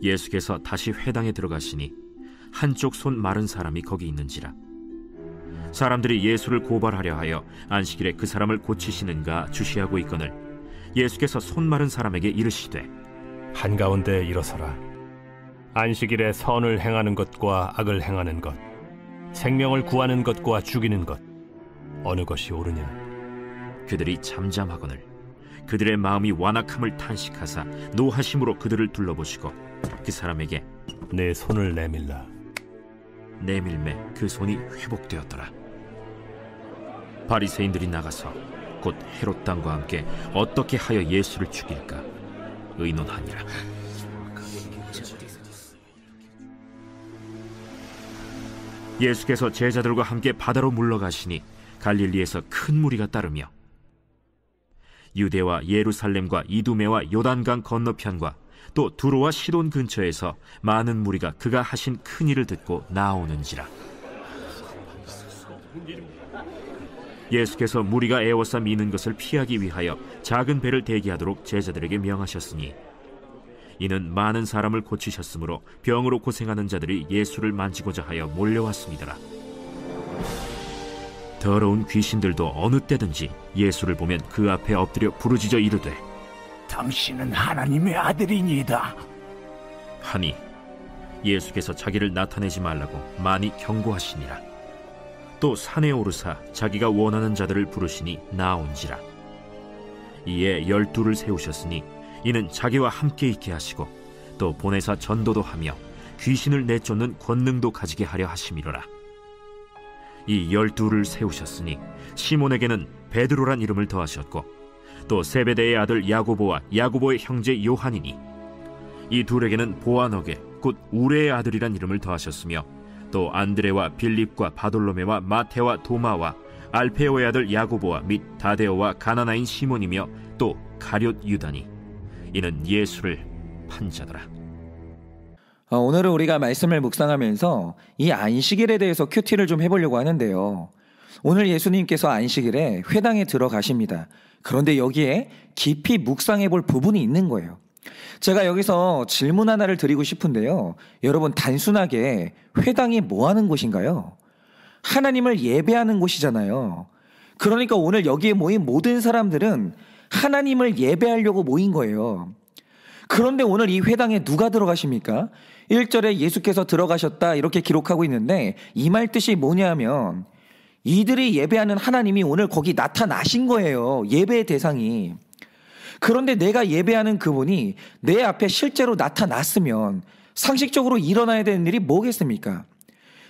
예수께서 다시 회당에 들어가시니 한쪽 손 마른 사람이 거기 있는지라. 사람들이 예수를 고발하려 하여 안식일에 그 사람을 고치시는가 주시하고 있거늘 예수께서 손 마른 사람에게 이르시되 한가운데 일어서라. 안식일에 선을 행하는 것과 악을 행하는 것, 생명을 구하는 것과 죽이는 것, 어느 것이 옳으냐? 그들이 잠잠하거늘 그들의 마음이 완악함을 탄식하사 노하심으로 그들을 둘러보시고 그 사람에게 내 손을 내밀라. 내밀매 그 손이 회복되었더라. 바리새인들이 나가서 곧 헤롯 당과 함께 어떻게 하여 예수를 죽일까 의논하니라. 예수께서 제자들과 함께 바다로 물러가시니 갈릴리에서 큰 무리가 따르며 유대와 예루살렘과 이두메와 요단강 건너편과 또 두로와 시돈 근처에서 많은 무리가 그가 하신 큰 일을 듣고 나오는지라. 예수께서 무리가 애워싸 미는 것을 피하기 위하여 작은 배를 대기하도록 제자들에게 명하셨으니 이는 많은 사람을 고치셨으므로 병으로 고생하는 자들이 예수를 만지고자 하여 몰려왔습니다. 더러운 귀신들도 어느 때든지 예수를 보면 그 앞에 엎드려 부르짖어 이르되 당신은 하나님의 아들이니이다 하니 예수께서 자기를 나타내지 말라고 많이 경고하시니라. 또 산에 오르사 자기가 원하는 자들을 부르시니 나온지라. 이에 12를 세우셨으니 이는 자기와 함께 있게 하시고 또 보내사 전도도 하며 귀신을 내쫓는 권능도 가지게 하려 하심이로라. 이 12를 세우셨으니 시몬에게는 베드로란 이름을 더하셨고 또 세베대의 아들 야고보와 야고보의 형제 요한이니 이 둘에게는 보아너게 곧 우레의 아들이란 이름을 더하셨으며 또 안드레와 빌립과 바돌로메와 마테와 도마와 알페오의 아들 야고보와 및 다데오와 가나나인 시몬이며 또 가룟 유다니 이는 예수를 판 자더라. 오늘은 우리가 말씀을 묵상하면서 이 안식일에 대해서 큐티를 좀 해보려고 하는데요. 오늘 예수님께서 안식일에 회당에 들어가십니다. 그런데 여기에 깊이 묵상해 볼 부분이 있는 거예요. 제가 여기서 질문 하나를 드리고 싶은데요. 여러분, 단순하게 회당이 뭐 하는 곳인가요? 하나님을 예배하는 곳이잖아요. 그러니까 오늘 여기에 모인 모든 사람들은 하나님을 예배하려고 모인 거예요. 그런데 오늘 이 회당에 누가 들어가십니까? 1절에 예수께서 들어가셨다 이렇게 기록하고 있는데 이 말 뜻이 뭐냐면 이들이 예배하는 하나님이 오늘 거기 나타나신 거예요. 예배의 대상이. 그런데 내가 예배하는 그분이 내 앞에 실제로 나타났으면 상식적으로 일어나야 되는 일이 뭐겠습니까?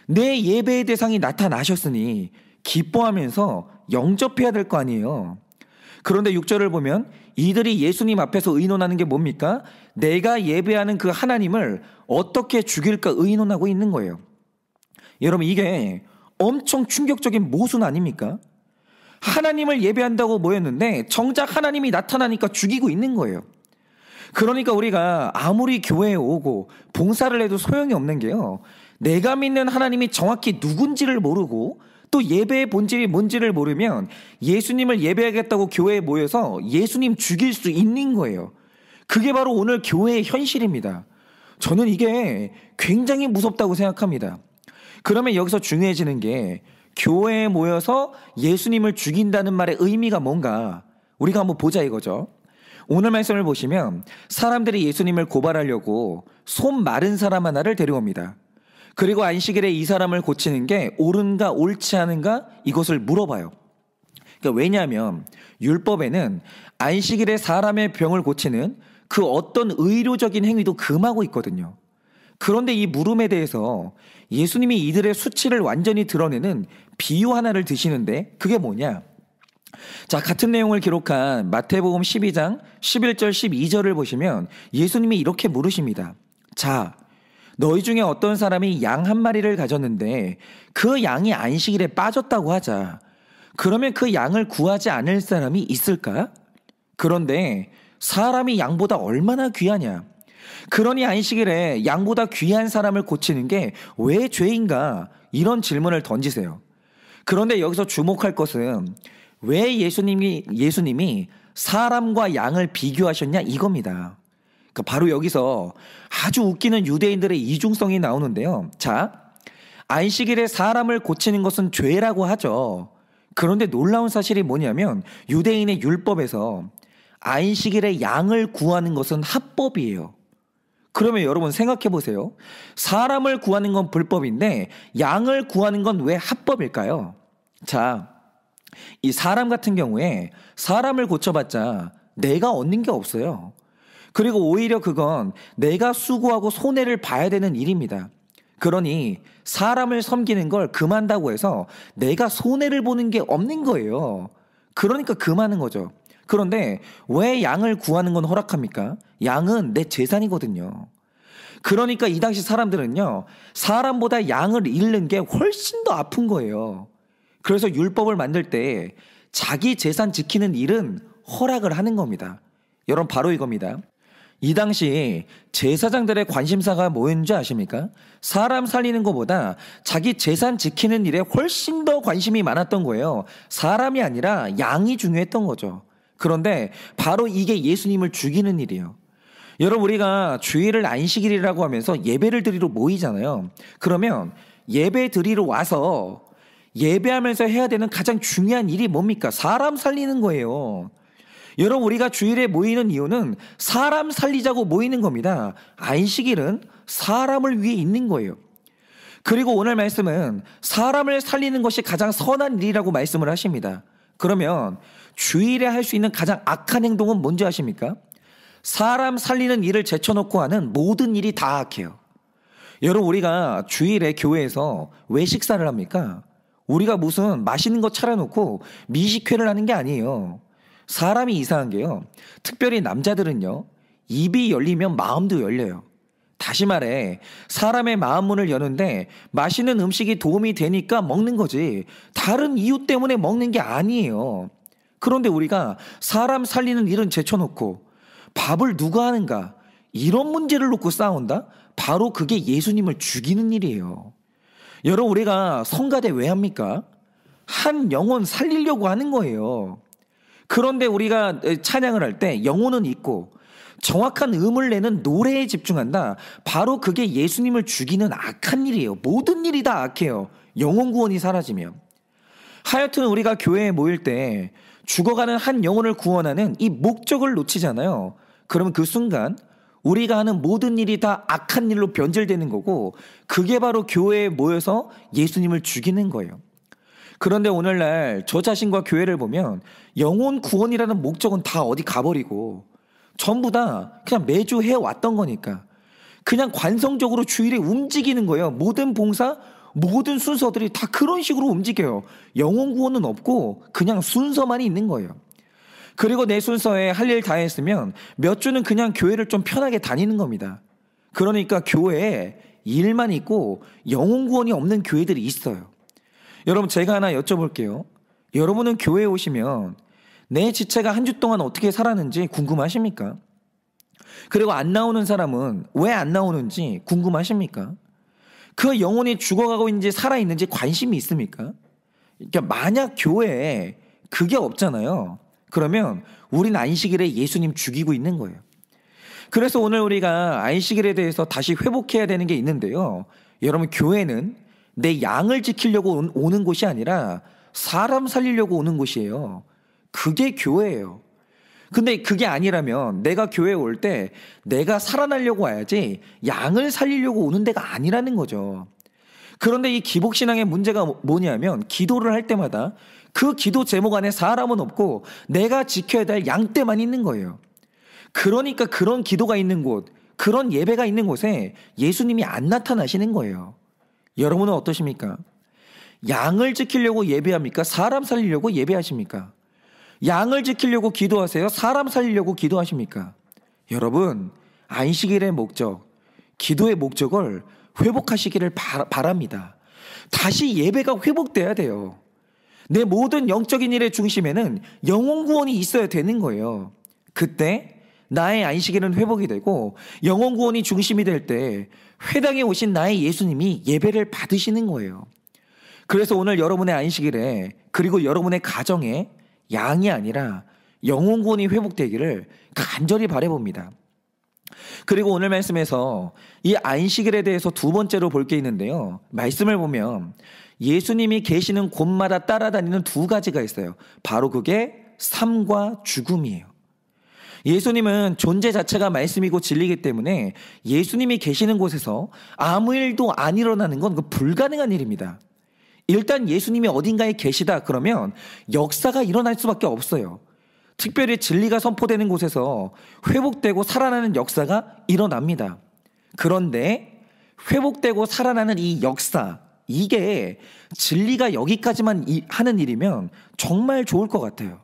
내 예배의 대상이 나타나셨으니 기뻐하면서 영접해야 될 거 아니에요. 그런데 6절을 보면 이들이 예수님 앞에서 의논하는 게 뭡니까? 내가 예배하는 그 하나님을 어떻게 죽일까 의논하고 있는 거예요. 여러분, 이게 엄청 충격적인 모순 아닙니까? 하나님을 예배한다고 모였는데 정작 하나님이 나타나니까 죽이고 있는 거예요. 그러니까 우리가 아무리 교회에 오고 봉사를 해도 소용이 없는 게요, 내가 믿는 하나님이 정확히 누군지를 모르고 또 예배의 본질이 뭔지를 모르면 예수님을 예배하겠다고 교회에 모여서 예수님 죽일 수 있는 거예요. 그게 바로 오늘 교회의 현실입니다. 저는 이게 굉장히 무섭다고 생각합니다. 그러면 여기서 중요해지는 게 교회에 모여서 예수님을 죽인다는 말의 의미가 뭔가 우리가 한번 보자 이거죠. 오늘 말씀을 보시면 사람들이 예수님을 고발하려고 손 마른 사람 하나를 데려옵니다. 그리고 안식일에 이 사람을 고치는 게 옳은가 옳지 않은가 이것을 물어봐요. 그러니까 왜냐하면 율법에는 안식일에 사람의 병을 고치는 그 어떤 의료적인 행위도 금하고 있거든요. 그런데 이 물음에 대해서 예수님이 이들의 수치를 완전히 드러내는 비유 하나를 드시는데 그게 뭐냐? 자, 같은 내용을 기록한 마태복음 12장 11절 12절을 보시면 예수님이 이렇게 물으십니다. 자, 너희 중에 어떤 사람이 양 한 마리를 가졌는데 그 양이 안식일에 빠졌다고 하자. 그러면 그 양을 구하지 않을 사람이 있을까? 그런데 사람이 양보다 얼마나 귀하냐? 그러니 안식일에 양보다 귀한 사람을 고치는 게 왜 죄인가? 이런 질문을 던지세요. 그런데 여기서 주목할 것은 왜 예수님이 사람과 양을 비교하셨냐 이겁니다. 바로 여기서 아주 웃기는 유대인들의 이중성이 나오는데요. 자, 안식일에 사람을 고치는 것은 죄라고 하죠. 그런데 놀라운 사실이 뭐냐면 유대인의 율법에서 안식일에 양을 구하는 것은 합법이에요. 그러면 여러분 생각해 보세요. 사람을 구하는 건 불법인데 양을 구하는 건 왜 합법일까요? 자, 이 사람 같은 경우에 사람을 고쳐봤자 내가 얻는 게 없어요. 그리고 오히려 그건 내가 수고하고 손해를 봐야 되는 일입니다. 그러니 사람을 섬기는 걸 금한다고 해서 내가 손해를 보는 게 없는 거예요. 그러니까 금하는 거죠. 그런데 왜 양을 구하는 건 허락합니까? 양은 내 재산이거든요. 그러니까 이 당시 사람들은요, 사람보다 양을 잃는 게 훨씬 더 아픈 거예요. 그래서 율법을 만들 때 자기 재산 지키는 일은 허락을 하는 겁니다. 여러분, 바로 이겁니다. 이 당시 제사장들의 관심사가 뭐였는지 아십니까? 사람 살리는 것보다 자기 재산 지키는 일에 훨씬 더 관심이 많았던 거예요. 사람이 아니라 양이 중요했던 거죠. 그런데 바로 이게 예수님을 죽이는 일이에요. 여러분, 우리가 주일을 안식일이라고 하면서 예배를 드리러 모이잖아요. 그러면 예배 드리러 와서 예배하면서 해야 되는 가장 중요한 일이 뭡니까? 사람 살리는 거예요. 여러분, 우리가 주일에 모이는 이유는 사람 살리자고 모이는 겁니다. 안식일은 사람을 위해 있는 거예요. 그리고 오늘 말씀은 사람을 살리는 것이 가장 선한 일이라고 말씀을 하십니다. 그러면 주일에 할 수 있는 가장 악한 행동은 뭔지 아십니까? 사람 살리는 일을 제쳐놓고 하는 모든 일이 다 악해요. 여러분, 우리가 주일에 교회에서 왜 식사를 합니까? 우리가 무슨 맛있는 거 차려놓고 미식회를 하는 게 아니에요. 사람이 이상한 게요, 특별히 남자들은요, 입이 열리면 마음도 열려요. 다시 말해, 사람의 마음 문을 여는데 맛있는 음식이 도움이 되니까 먹는 거지 다른 이유 때문에 먹는 게 아니에요. 그런데 우리가 사람 살리는 일은 제쳐놓고 밥을 누가 하는가, 이런 문제를 놓고 싸운다? 바로 그게 예수님을 죽이는 일이에요. 여러분, 우리가 성가대 왜 합니까? 한 영혼 살리려고 하는 거예요. 그런데 우리가 찬양을 할 때 영혼은 있고 정확한 음을 내는 노래에 집중한다. 바로 그게 예수님을 죽이는 악한 일이에요. 모든 일이 다 악해요. 영혼 구원이 사라지면. 하여튼 우리가 교회에 모일 때 죽어가는 한 영혼을 구원하는 이 목적을 놓치잖아요. 그러면 그 순간 우리가 하는 모든 일이 다 악한 일로 변질되는 거고, 그게 바로 교회에 모여서 예수님을 죽이는 거예요. 그런데 오늘날 저 자신과 교회를 보면 영혼 구원이라는 목적은 다 어디 가버리고 전부 다 그냥 매주 해왔던 거니까 그냥 관성적으로 주일에 움직이는 거예요. 모든 봉사, 모든 순서들이 다 그런 식으로 움직여요. 영혼 구원은 없고 그냥 순서만 있는 거예요. 그리고 내 순서에 할 일 다 했으면 몇 주는 그냥 교회를 좀 편하게 다니는 겁니다. 그러니까 교회에 일만 있고 영혼 구원이 없는 교회들이 있어요. 여러분, 제가 하나 여쭤볼게요. 여러분은 교회에 오시면 내 지체가 한 주 동안 어떻게 살았는지 궁금하십니까? 그리고 안 나오는 사람은 왜 안 나오는지 궁금하십니까? 그 영혼이 죽어가고 있는지 살아있는지 관심이 있습니까? 그러니까 만약 교회에 그게 없잖아요. 그러면 우린 안식일에 예수님 죽이고 있는 거예요. 그래서 오늘 우리가 안식일에 대해서 다시 회복해야 되는 게 있는데요. 여러분, 교회는 내 양을 지키려고 오는 곳이 아니라 사람 살리려고 오는 곳이에요. 그게 교회예요. 근데 그게 아니라면 내가 교회에 올 때 내가 살아나려고 와야지 양을 살리려고 오는 데가 아니라는 거죠. 그런데 이 기복신앙의 문제가 뭐냐면 기도를 할 때마다 그 기도 제목 안에 사람은 없고 내가 지켜야 될 양떼만 있는 거예요. 그러니까 그런 기도가 있는 곳, 그런 예배가 있는 곳에 예수님이 안 나타나시는 거예요. 여러분은 어떠십니까? 양을 지키려고 예배합니까? 사람 살리려고 예배하십니까? 양을 지키려고 기도하세요? 사람 살리려고 기도하십니까? 여러분, 안식일의 목적, 기도의 목적을 회복하시기를 바랍니다. 다시 예배가 회복돼야 돼요. 내 모든 영적인 일의 중심에는 영혼 구원이 있어야 되는 거예요. 그때 나의 안식일은 회복이 되고 영혼 구원이 중심이 될 때 회당에 오신 나의 예수님이 예배를 받으시는 거예요. 그래서 오늘 여러분의 안식일에, 그리고 여러분의 가정에 양이 아니라 영혼 구원이 회복되기를 간절히 바라봅니다. 그리고 오늘 말씀에서 이 안식일에 대해서 두 번째로 볼 게 있는데요. 말씀을 보면 예수님이 계시는 곳마다 따라다니는 두 가지가 있어요. 바로 그게 삶과 죽음이에요. 예수님은 존재 자체가 말씀이고 진리이기 때문에 예수님이 계시는 곳에서 아무 일도 안 일어나는 건 불가능한 일입니다. 일단 예수님이 어딘가에 계시다 그러면 역사가 일어날 수밖에 없어요. 특별히 진리가 선포되는 곳에서 회복되고 살아나는 역사가 일어납니다. 그런데 회복되고 살아나는 이 역사, 이게 진리가 여기까지만 하는 일이면 정말 좋을 것 같아요.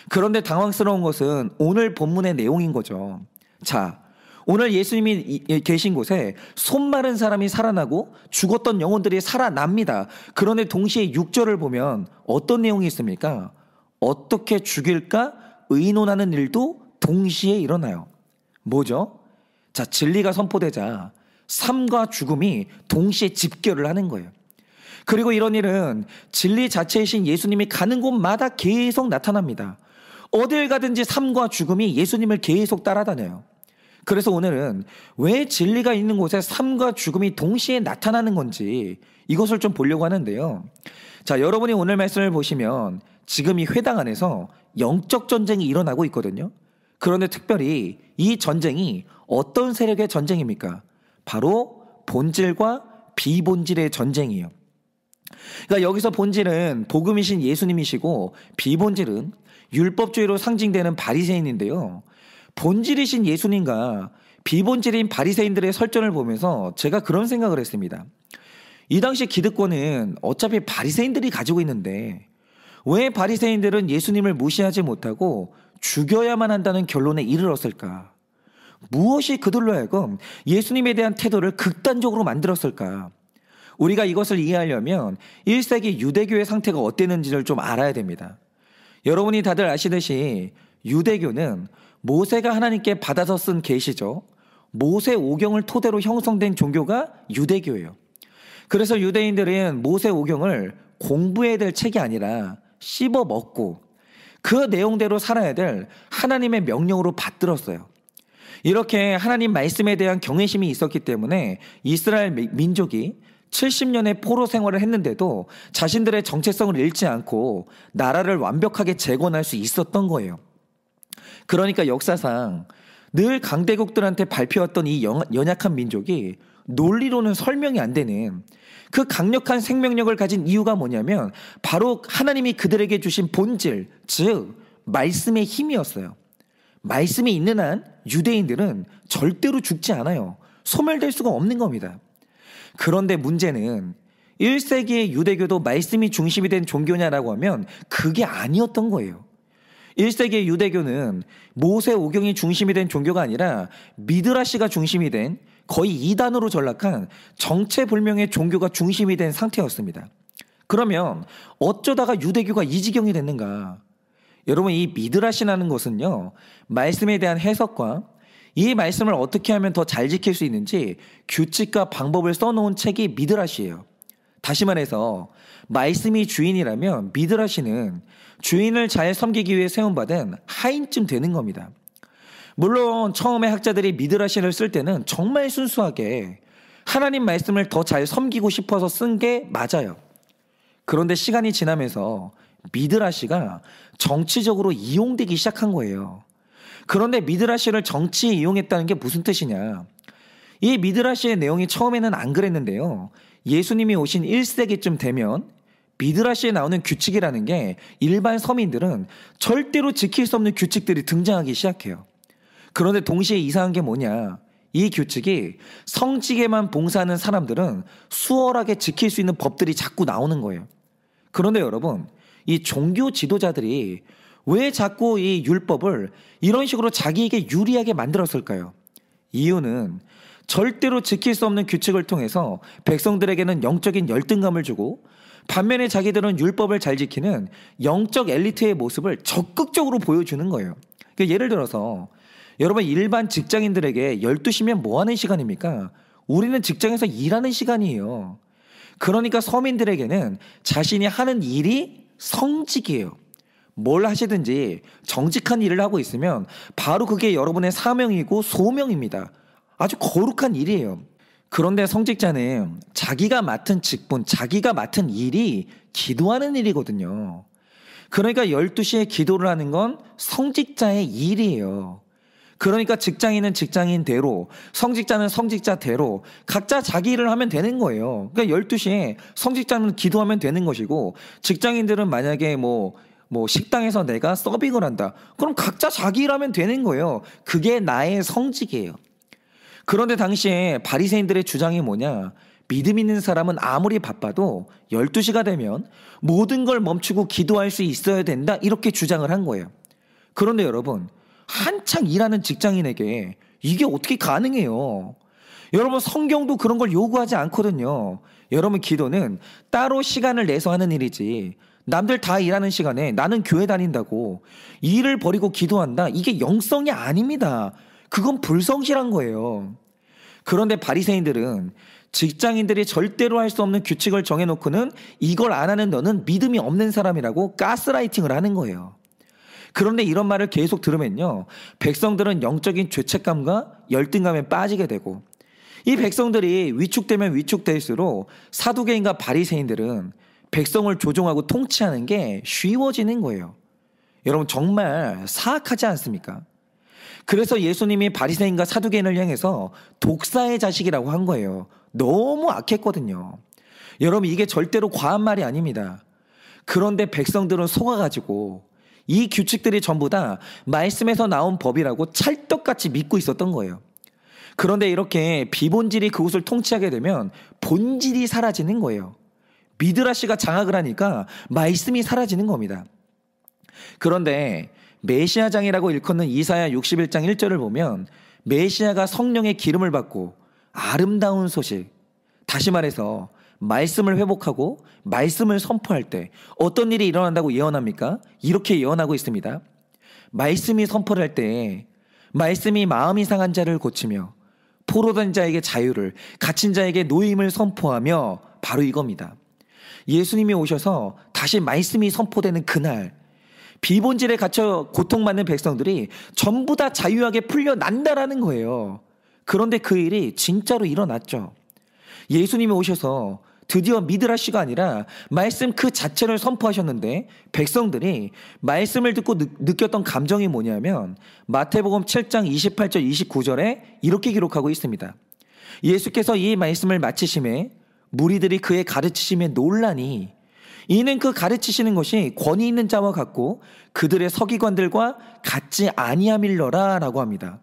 그런데 당황스러운 것은 오늘 본문의 내용인 거죠. 자, 오늘 예수님이 계신 곳에 손 마른 사람이 살아나고 죽었던 영혼들이 살아납니다. 그런데 동시에 6절을 보면 어떤 내용이 있습니까? 어떻게 죽일까 의논하는 일도 동시에 일어나요. 뭐죠? 자, 진리가 선포되자 삶과 죽음이 동시에 집결을 하는 거예요. 그리고 이런 일은 진리 자체이신 예수님이 가는 곳마다 계속 나타납니다. 어딜 가든지 삶과 죽음이 예수님을 계속 따라다녀요. 그래서 오늘은 왜 진리가 있는 곳에 삶과 죽음이 동시에 나타나는 건지 이것을 좀 보려고 하는데요. 자, 여러분이 오늘 말씀을 보시면 지금 이 회당 안에서 영적 전쟁이 일어나고 있거든요. 그런데 특별히 이 전쟁이 어떤 세력의 전쟁입니까? 바로 본질과 비본질의 전쟁이에요. 그러니까 여기서 본질은 복음이신 예수님이시고 비본질은 율법주의로 상징되는 바리새인인데요. 본질이신 예수님과 비본질인 바리새인들의 설전을 보면서 제가 그런 생각을 했습니다. 이 당시 기득권은 어차피 바리새인들이 가지고 있는데 왜 바리새인들은 예수님을 무시하지 못하고 죽여야만 한다는 결론에 이르렀을까? 무엇이 그들로 하여금 예수님에 대한 태도를 극단적으로 만들었을까? 우리가 이것을 이해하려면 1세기 유대교의 상태가 어땠는지를 좀 알아야 됩니다. 여러분이 다들 아시듯이 유대교는 모세가 하나님께 받아서 쓴 계시죠. 모세 오경을 토대로 형성된 종교가 유대교예요. 그래서 유대인들은 모세 오경을 공부해야 될 책이 아니라 씹어 먹고 그 내용대로 살아야 될 하나님의 명령으로 받들었어요. 이렇게 하나님 말씀에 대한 경외심이 있었기 때문에 이스라엘 민족이 70년의 포로 생활을 했는데도 자신들의 정체성을 잃지 않고 나라를 완벽하게 재건할 수 있었던 거예요. 그러니까 역사상 늘 강대국들한테 밟혀왔던 이 연약한 민족이 논리로는 설명이 안 되는 그 강력한 생명력을 가진 이유가 뭐냐면 바로 하나님이 그들에게 주신 본질, 즉 말씀의 힘이었어요. 말씀이 있는 한 유대인들은 절대로 죽지 않아요. 소멸될 수가 없는 겁니다. 그런데 문제는 1세기의 유대교도 말씀이 중심이 된 종교냐라고 하면 그게 아니었던 거예요. 1세기의 유대교는 모세 오경이 중심이 된 종교가 아니라 미드라시가 중심이 된 거의 이단으로 전락한 정체불명의 종교가 중심이 된 상태였습니다. 그러면 어쩌다가 유대교가 이 지경이 됐는가? 여러분, 이 미드라시라는 것은요, 말씀에 대한 해석과 이 말씀을 어떻게 하면 더 잘 지킬 수 있는지 규칙과 방법을 써놓은 책이 미드라시예요. 다시 말해서 말씀이 주인이라면 미드라시는 주인을 잘 섬기기 위해 세움받은 하인쯤 되는 겁니다. 물론 처음에 학자들이 미드라시를 쓸 때는 정말 순수하게 하나님 말씀을 더 잘 섬기고 싶어서 쓴 게 맞아요. 그런데 시간이 지나면서 미드라시가 정치적으로 이용되기 시작한 거예요. 그런데 미드라시를 정치에 이용했다는 게 무슨 뜻이냐? 이 미드라시의 내용이 처음에는 안 그랬는데요. 예수님이 오신 1세기쯤 되면 미드라시에 나오는 규칙이라는 게 일반 서민들은 절대로 지킬 수 없는 규칙들이 등장하기 시작해요. 그런데 동시에 이상한 게 뭐냐? 이 규칙이 성직에만 봉사하는 사람들은 수월하게 지킬 수 있는 법들이 자꾸 나오는 거예요. 그런데 여러분, 이 종교 지도자들이 왜 자꾸 이 율법을 이런 식으로 자기에게 유리하게 만들었을까요? 이유는 절대로 지킬 수 없는 규칙을 통해서 백성들에게는 영적인 열등감을 주고 반면에 자기들은 율법을 잘 지키는 영적 엘리트의 모습을 적극적으로 보여주는 거예요. 그러니까 예를 들어서 여러분, 일반 직장인들에게 12시면 뭐 하는 시간입니까? 우리는 직장에서 일하는 시간이에요. 그러니까 서민들에게는 자신이 하는 일이 성직이에요. 뭘 하시든지 정직한 일을 하고 있으면 바로 그게 여러분의 사명이고 소명입니다. 아주 거룩한 일이에요. 그런데 성직자는 자기가 맡은 직분, 자기가 맡은 일이 기도하는 일이거든요. 그러니까 12시에 기도를 하는 건 성직자의 일이에요. 그러니까 직장인은 직장인대로, 성직자는 성직자대로 각자 자기 일을 하면 되는 거예요. 그러니까 12시에 성직자는 기도하면 되는 것이고, 직장인들은 만약에 뭐 식당에서 내가 서빙을 한다. 그럼 각자 자기 일 하면 되는 거예요. 그게 나의 성직이에요. 그런데 당시에 바리새인들의 주장이 뭐냐? 믿음 있는 사람은 아무리 바빠도 12시가 되면 모든 걸 멈추고 기도할 수 있어야 된다. 이렇게 주장을 한 거예요. 그런데 여러분, 한창 일하는 직장인에게 이게 어떻게 가능해요? 여러분, 성경도 그런 걸 요구하지 않거든요. 여러분, 기도는 따로 시간을 내서 하는 일이지, 남들 다 일하는 시간에 나는 교회 다닌다고 일을 버리고 기도한다, 이게 영성이 아닙니다. 그건 불성실한 거예요. 그런데 바리새인들은 직장인들이 절대로 할 수 없는 규칙을 정해놓고는 이걸 안 하는 너는 믿음이 없는 사람이라고 가스라이팅을 하는 거예요. 그런데 이런 말을 계속 들으면요, 백성들은 영적인 죄책감과 열등감에 빠지게 되고, 이 백성들이 위축되면 위축될수록 사두개인과 바리새인들은 백성을 조종하고 통치하는 게 쉬워지는 거예요. 여러분, 정말 사악하지 않습니까? 그래서 예수님이 바리새인과 사두개인을 향해서 독사의 자식이라고 한 거예요. 너무 악했거든요. 여러분, 이게 절대로 과한 말이 아닙니다. 그런데 백성들은 속아가지고 이 규칙들이 전부 다 말씀에서 나온 법이라고 찰떡같이 믿고 있었던 거예요. 그런데 이렇게 비본질이 그곳을 통치하게 되면 본질이 사라지는 거예요. 미드라시가 장악을 하니까 말씀이 사라지는 겁니다. 그런데 메시아장이라고 일컫는 이사야 61장 1절을 보면 메시아가 성령의 기름을 받고 아름다운 소식, 다시 말해서 말씀을 회복하고 말씀을 선포할 때 어떤 일이 일어난다고 예언합니까? 이렇게 예언하고 있습니다. 말씀이 선포를 할 때 말씀이 마음이 상한 자를 고치며 포로된 자에게 자유를, 갇힌 자에게 노임을 선포하며, 바로 이겁니다. 예수님이 오셔서 다시 말씀이 선포되는 그날, 비본질에 갇혀 고통받는 백성들이 전부 다 자유하게 풀려난다라는 거예요. 그런데 그 일이 진짜로 일어났죠. 예수님이 오셔서 드디어 미드라시가 아니라 말씀 그 자체를 선포하셨는데, 백성들이 말씀을 듣고 느꼈던 감정이 뭐냐면 마태복음 7장 28절 29절에 이렇게 기록하고 있습니다. 예수께서 이 말씀을 마치심에 무리들이 그의 가르치심에 놀라니 이는 그 가르치시는 것이 권위 있는 자와 같고 그들의 서기관들과 같지 아니함일러라 라고 합니다.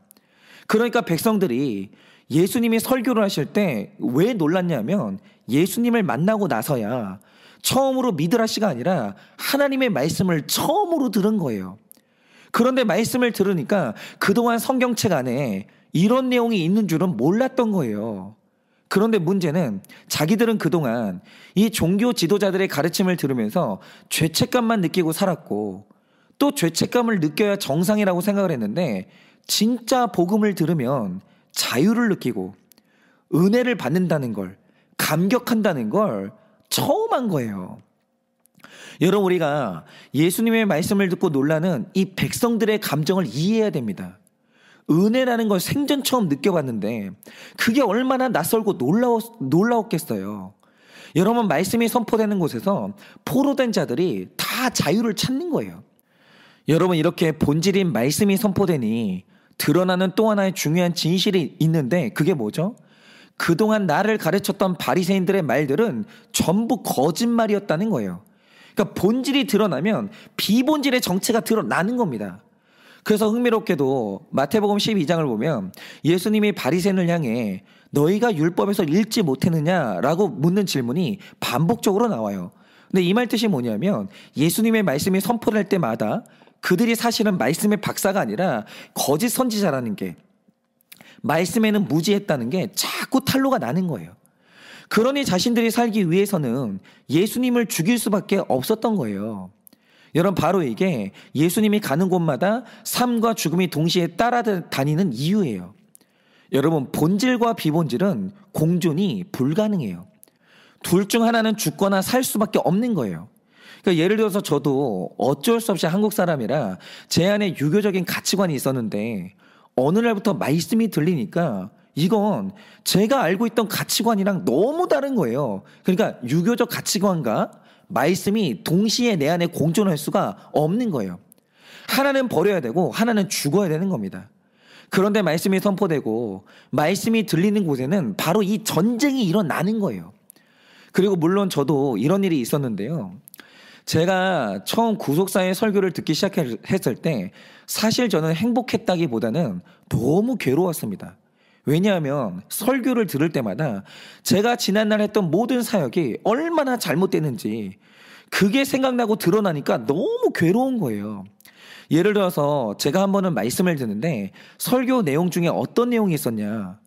그러니까 백성들이 예수님이 설교를 하실 때 왜 놀랐냐면 예수님을 만나고 나서야 처음으로 미드라시가 아니라 하나님의 말씀을 처음으로 들은 거예요. 그런데 말씀을 들으니까 그동안 성경책 안에 이런 내용이 있는 줄은 몰랐던 거예요. 그런데 문제는 자기들은 그동안 이 종교 지도자들의 가르침을 들으면서 죄책감만 느끼고 살았고, 또 죄책감을 느껴야 정상이라고 생각을 했는데, 진짜 복음을 들으면 자유를 느끼고 은혜를 받는다는 걸, 감격한다는 걸 처음 한 거예요. 여러분, 우리가 예수님의 말씀을 듣고 놀라는 이 백성들의 감정을 이해해야 됩니다. 은혜라는 걸 생전 처음 느껴봤는데 그게 얼마나 낯설고 놀라웠겠어요. 여러분, 말씀이 선포되는 곳에서 포로된 자들이 다 자유를 찾는 거예요. 여러분, 이렇게 본질인 말씀이 선포되니 드러나는 또 하나의 중요한 진실이 있는데, 그게 뭐죠? 그동안 나를 가르쳤던 바리새인들의 말들은 전부 거짓말이었다는 거예요. 그러니까 본질이 드러나면 비본질의 정체가 드러나는 겁니다. 그래서 흥미롭게도 마태복음 12장을 보면 예수님이 바리새인을 향해 너희가 율법에서 읽지 못했느냐라고 묻는 질문이 반복적으로 나와요. 근데 이 말 뜻이 뭐냐면 예수님의 말씀이 선포될 때마다 그들이 사실은 말씀의 박사가 아니라 거짓 선지자라는 게, 말씀에는 무지했다는 게 자꾸 탄로가 나는 거예요. 그러니 자신들이 살기 위해서는 예수님을 죽일 수밖에 없었던 거예요. 여러분, 바로 이게 예수님이 가는 곳마다 삶과 죽음이 동시에 따라다니는 이유예요. 여러분, 본질과 비본질은 공존이 불가능해요. 둘 중 하나는 죽거나 살 수밖에 없는 거예요. 그러니까 예를 들어서 저도 어쩔 수 없이 한국 사람이라 제 안에 유교적인 가치관이 있었는데 어느 날부터 말씀이 들리니까 이건 제가 알고 있던 가치관이랑 너무 다른 거예요. 그러니까 유교적 가치관과 말씀이 동시에 내 안에 공존할 수가 없는 거예요. 하나는 버려야 되고 하나는 죽어야 되는 겁니다. 그런데 말씀이 선포되고 말씀이 들리는 곳에는 바로 이 전쟁이 일어나는 거예요. 그리고 물론 저도 이런 일이 있었는데요. 제가 처음 구속사의 설교를 듣기 시작했을 때 사실 저는 행복했다기보다는 너무 괴로웠습니다. 왜냐하면 설교를 들을 때마다 제가 지난날 했던 모든 사역이 얼마나 잘못됐는지 그게 생각나고 드러나니까 너무 괴로운 거예요. 예를 들어서 제가 한 번은 말씀을 듣는데 설교 내용 중에 어떤 내용이 있었냐.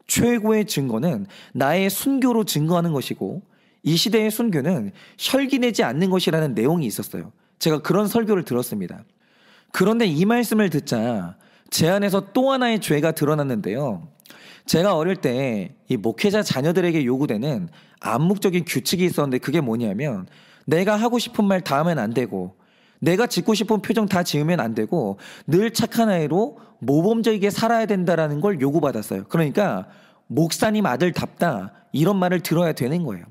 최고의 증거는 나의 순교로 증거하는 것이고 이 시대의 순교는 혈기내지 않는 것이라는 내용이 있었어요. 제가 그런 설교를 들었습니다. 그런데 이 말씀을 듣자 제 안에서 또 하나의 죄가 드러났는데요. 제가 어릴 때 이 목회자 자녀들에게 요구되는 암묵적인 규칙이 있었는데 그게 뭐냐면 내가 하고 싶은 말 다 하면 안 되고 내가 짓고 싶은 표정 다 지으면 안 되고 늘 착한 아이로 모범적이게 살아야 된다라는 걸 요구받았어요. 그러니까 목사님 아들답다 이런 말을 들어야 되는 거예요.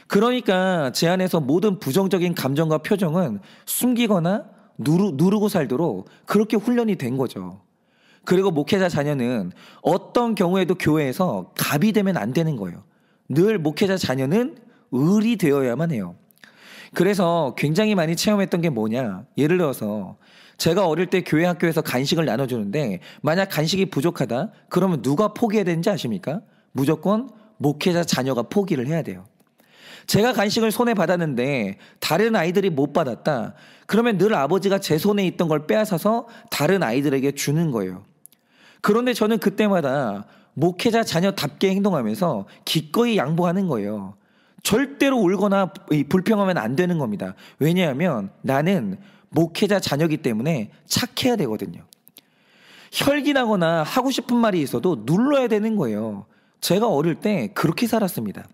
그러니까 제 안에서 모든 부정적인 감정과 표정은 숨기거나 누르고 살도록 그렇게 훈련이 된 거죠. 그리고 목회자 자녀는 어떤 경우에도 교회에서 갑이 되면 안 되는 거예요. 늘 목회자 자녀는 을이 되어야만 해요. 그래서 굉장히 많이 체험했던 게 뭐냐. 예를 들어서 제가 어릴 때 교회 학교에서 간식을 나눠주는데 만약 간식이 부족하다? 그러면 누가 포기해야 되는지 아십니까? 무조건 목회자 자녀가 포기를 해야 돼요. 제가 간식을 손에 받았는데 다른 아이들이 못 받았다. 그러면 늘 아버지가 제 손에 있던 걸 빼앗아서 다른 아이들에게 주는 거예요. 그런데 저는 그때마다 목회자 자녀답게 행동하면서 기꺼이 양보하는 거예요. 절대로 울거나 불평하면 안 되는 겁니다. 왜냐하면 나는 목회자 자녀이기 때문에 착해야 되거든요. 혈기나거나 하고 싶은 말이 있어도 눌러야 되는 거예요. 제가 어릴 때 그렇게 살았습니다.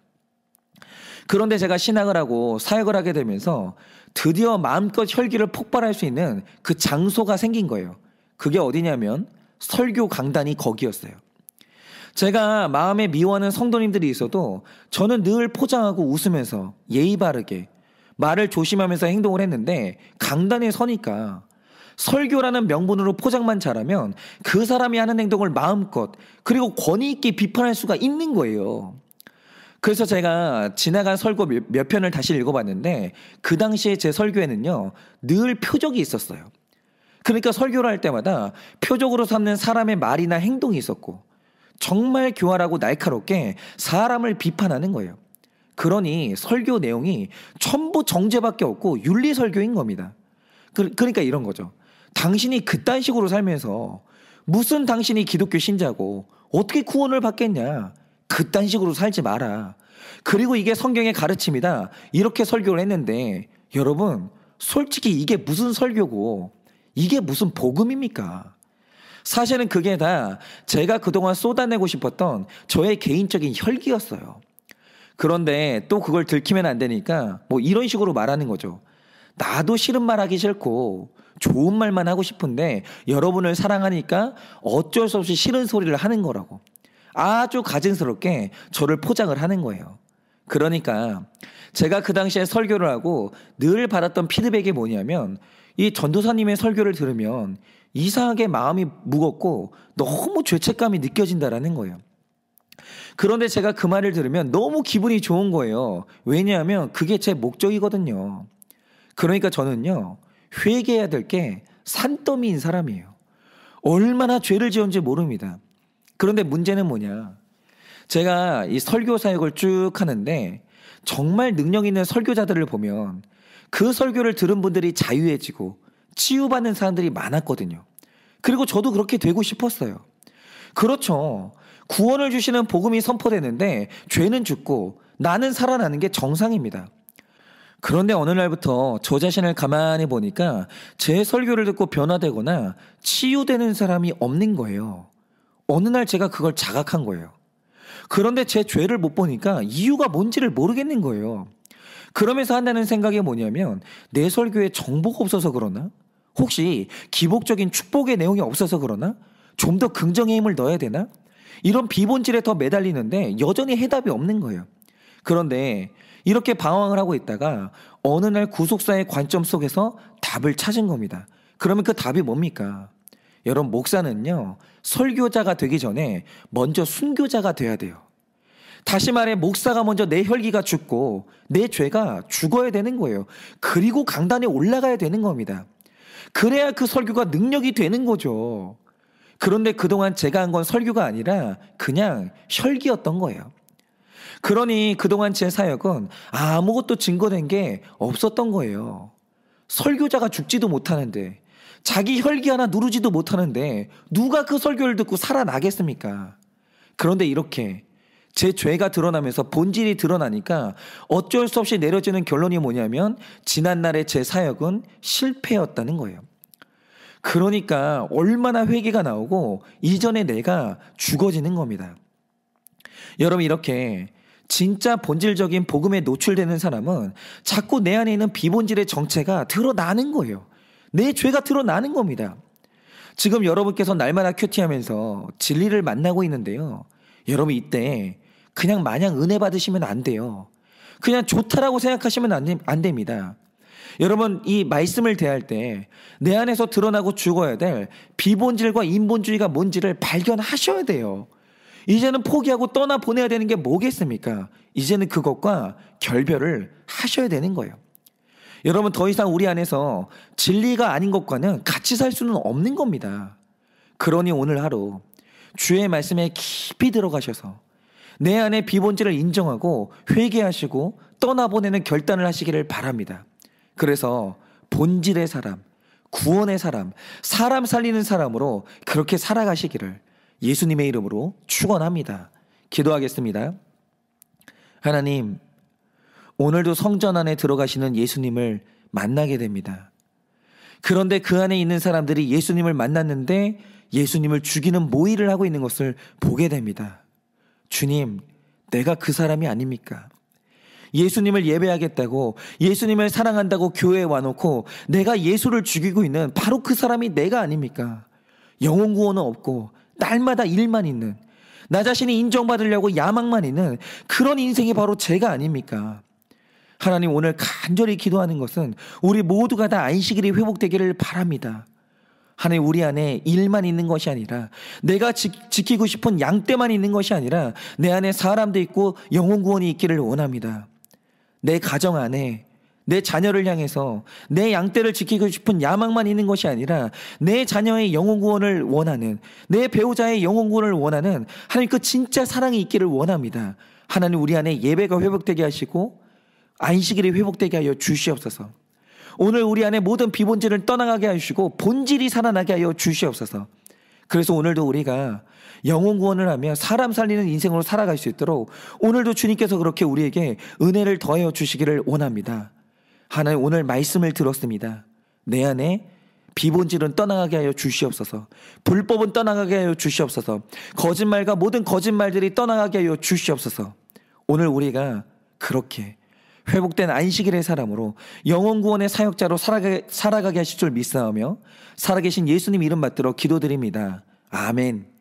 그런데 제가 신학을 하고 사역을 하게 되면서 드디어 마음껏 혈기를 폭발할 수 있는 그 장소가 생긴 거예요. 그게 어디냐면 설교 강단이 거기였어요. 제가 마음에 미워하는 성도님들이 있어도 저는 늘 포장하고 웃으면서 예의 바르게 말을 조심하면서 행동을 했는데 강단에 서니까 설교라는 명분으로 포장만 잘하면 그 사람이 하는 행동을 마음껏 그리고 권위 있게 비판할 수가 있는 거예요. 그래서 제가 지나간 설교 몇 편을 다시 읽어봤는데 그 당시에 제 설교에는요 늘 표적이 있었어요. 그러니까 설교를 할 때마다 표적으로 삼는 사람의 말이나 행동이 있었고 정말 교활하고 날카롭게 사람을 비판하는 거예요. 그러니 설교 내용이 전부 정죄밖에 없고 윤리설교인 겁니다. 그러니까 이런 거죠. 당신이 그딴 식으로 살면서 무슨 당신이 기독교 신자고 어떻게 구원을 받겠냐. 그딴 식으로 살지 마라. 그리고 이게 성경의 가르침이다. 이렇게 설교를 했는데 여러분 솔직히 이게 무슨 설교고 이게 무슨 복음입니까? 사실은 그게 다 제가 그동안 쏟아내고 싶었던 저의 개인적인 혈기였어요. 그런데 또 그걸 들키면 안 되니까 뭐 이런 식으로 말하는 거죠. 나도 싫은 말 하기 싫고 좋은 말만 하고 싶은데 여러분을 사랑하니까 어쩔 수 없이 싫은 소리를 하는 거라고. 아주 가증스럽게 저를 포장을 하는 거예요. 그러니까 제가 그 당시에 설교를 하고 늘 받았던 피드백이 뭐냐면 이 전도사님의 설교를 들으면 이상하게 마음이 무겁고 너무 죄책감이 느껴진다라는 거예요. 그런데 제가 그 말을 들으면 너무 기분이 좋은 거예요. 왜냐하면 그게 제 목적이거든요. 그러니까 저는요 회개해야 될 게 산더미인 사람이에요. 얼마나 죄를 지었는지 모릅니다. 그런데 문제는 뭐냐. 제가 이 설교 사역을 쭉 하는데 정말 능력 있는 설교자들을 보면 그 설교를 들은 분들이 자유해지고 치유받는 사람들이 많았거든요. 그리고 저도 그렇게 되고 싶었어요. 그렇죠. 구원을 주시는 복음이 선포되는데 죄는 죽고 나는 살아나는 게 정상입니다. 그런데 어느 날부터 저 자신을 가만히 보니까 제 설교를 듣고 변화되거나 치유되는 사람이 없는 거예요. 어느 날 제가 그걸 자각한 거예요. 그런데 제 죄를 못 보니까 이유가 뭔지를 모르겠는 거예요. 그러면서 한다는 생각이 뭐냐면 내 설교에 정보가 없어서 그러나? 혹시 기복적인 축복의 내용이 없어서 그러나? 좀 더 긍정의 힘을 넣어야 되나? 이런 비본질에 더 매달리는데 여전히 해답이 없는 거예요. 그런데 이렇게 방황을 하고 있다가 어느 날 구속사의 관점 속에서 답을 찾은 겁니다. 그러면 그 답이 뭡니까? 여러분, 목사는요, 설교자가 되기 전에 먼저 순교자가 돼야 돼요. 다시 말해, 목사가 먼저 내 혈기가 죽고 내 죄가 죽어야 되는 거예요. 그리고 강단에 올라가야 되는 겁니다. 그래야 그 설교가 능력이 되는 거죠. 그런데 그동안 제가 한 건 설교가 아니라 그냥 혈기였던 거예요. 그러니 그동안 제 사역은 아무것도 증거된 게 없었던 거예요. 설교자가 죽지도 못하는데, 자기 혈기 하나 누르지도 못하는데 누가 그 설교를 듣고 살아나겠습니까? 그런데 이렇게 제 죄가 드러나면서 본질이 드러나니까 어쩔 수 없이 내려지는 결론이 뭐냐면 지난날의 제 사역은 실패였다는 거예요. 그러니까 얼마나 회개가 나오고 이전에 내가 죽어지는 겁니다. 여러분, 이렇게 진짜 본질적인 복음에 노출되는 사람은 자꾸 내 안에 있는 비본질의 정체가 드러나는 거예요. 내 죄가 드러나는 겁니다. 지금 여러분께서 날마다 큐티하면서 진리를 만나고 있는데요. 여러분, 이때 그냥 마냥 은혜 받으시면 안 돼요. 그냥 좋다라고 생각하시면 안 됩니다. 여러분, 이 말씀을 대할 때 내 안에서 드러나고 죽어야 될 비본질과 인본주의가 뭔지를 발견하셔야 돼요. 이제는 포기하고 떠나보내야 되는 게 뭐겠습니까? 이제는 그것과 결별을 하셔야 되는 거예요. 여러분, 더 이상 우리 안에서 진리가 아닌 것과는 같이 살 수는 없는 겁니다. 그러니 오늘 하루 주의 말씀에 깊이 들어가셔서 내 안에 비본질을 인정하고 회개하시고 떠나보내는 결단을 하시기를 바랍니다. 그래서 본질의 사람, 구원의 사람, 사람 살리는 사람으로 그렇게 살아가시기를 예수님의 이름으로 축원합니다. 기도하겠습니다. 하나님, 오늘도 성전 안에 들어가시는 예수님을 만나게 됩니다. 그런데 그 안에 있는 사람들이 예수님을 만났는데 예수님을 죽이는 모의를 하고 있는 것을 보게 됩니다. 주님, 내가 그 사람이 아닙니까? 예수님을 예배하겠다고, 예수님을 사랑한다고 교회에 와놓고 내가 예수를 죽이고 있는 바로 그 사람이 내가 아닙니까? 영혼 구원은 없고 날마다 일만 있는, 나 자신이 인정받으려고 야망만 있는 그런 인생이 바로 제가 아닙니까? 하나님, 오늘 간절히 기도하는 것은 우리 모두가 다 안식일이 회복되기를 바랍니다. 하나님, 우리 안에 일만 있는 것이 아니라, 내가 지키고 싶은 양떼만 있는 것이 아니라 내 안에 사람도 있고 영혼 구원이 있기를 원합니다. 내 가정 안에 내 자녀를 향해서 내 양떼를 지키고 싶은 야망만 있는 것이 아니라 내 자녀의 영혼 구원을 원하는, 내 배우자의 영혼 구원을 원하는 하나님 그 진짜 사랑이 있기를 원합니다. 하나님, 우리 안에 예배가 회복되게 하시고 안식일이 회복되게 하여 주시옵소서. 오늘 우리 안에 모든 비본질을 떠나가게 하시고 본질이 살아나게 하여 주시옵소서. 그래서 오늘도 우리가 영혼 구원을 하며 사람 살리는 인생으로 살아갈 수 있도록 오늘도 주님께서 그렇게 우리에게 은혜를 더하여 주시기를 원합니다. 하나님, 오늘 말씀을 들었습니다. 내 안에 비본질은 떠나가게 하여 주시옵소서. 불법은 떠나가게 하여 주시옵소서. 거짓말과 모든 거짓말들이 떠나가게 하여 주시옵소서. 오늘 우리가 그렇게 회복된 안식일의 사람으로 영혼 구원의 사역자로 살아가게 하실 줄 믿사오며 살아계신 예수님 이름 받들어 기도드립니다. 아멘.